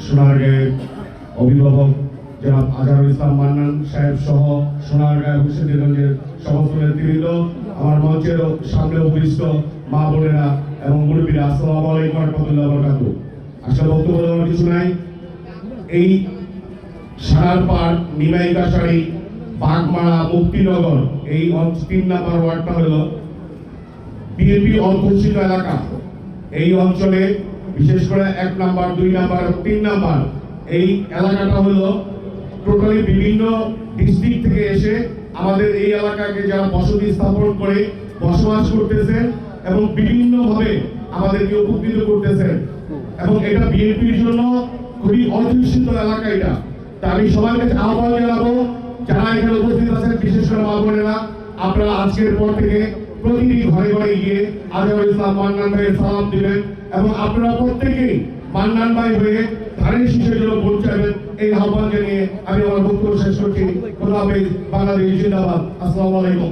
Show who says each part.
Speaker 1: সোনারগাঁয়ের অভিভাবক জনাব আজহারুল ইসলাম মান্নান সাহেব সহ সোনারগাঁও মুর্শিদগঞ্জের সমস্ত নেতৃবৃন্দ, আমার মঞ্চের সামনে উপবিষ্ট মা বোনেরা এবং মুরব্বীরা, আসসালামু আলাইকুম ওয়া রাহমাতুল্লাহি ওয়া বারাকাতুহু। আসলে বক্তব্য দেওয়ার কিছু নাই। এই সারারপাড়, নিমাইকাশাড়ি, বাগমারা, মুক্তিনগর এই 3 নম্বর ওয়ার্ডটা হলো বিএনপি অধ্যুষিত এলাকা। এই অঞ্চলে বিশেষ করে 1 নম্বর, 2 নম্বর, 3 নম্বর এই এলাকাটা হলো টোটালি বিভিন্ন ডিস্ট্রিক্ট থেকে এসে আমাদের এই এলাকাকে যারা বসতি স্থাপন করে বসবাস করতেছে এবং বিভিন্নভাবে আমাদেরকে উপকৃত করতেছে, এবং এটা বিএনপির জন্য খুবই অধ্যুষিত এলাকা এটা। তা আমি সবার কাছে আহ্বান জানাবো, যারা এখানে উপস্থিত আছেন, বিশেষ করে মা বোনেরা, আপনারা আজকের পর থেকে প্রতিটি ঘরে ঘরে গিয়ে আজহারুল ইসলাম মান্নান ভাইয়ের সালাম দিবেন এবং আপনারা প্রত্যেকেই মান্নান ভাই হয়ে ধানের শীষের জন্য ভোট চাইবেন। এই আহ্বান জানিয়ে আমি আমার বক্তব্য শেষ করছি। খোদা হাফেজ। বাংলাদেশ জিন্দাবাদ। আসসালামু আলাইকুম।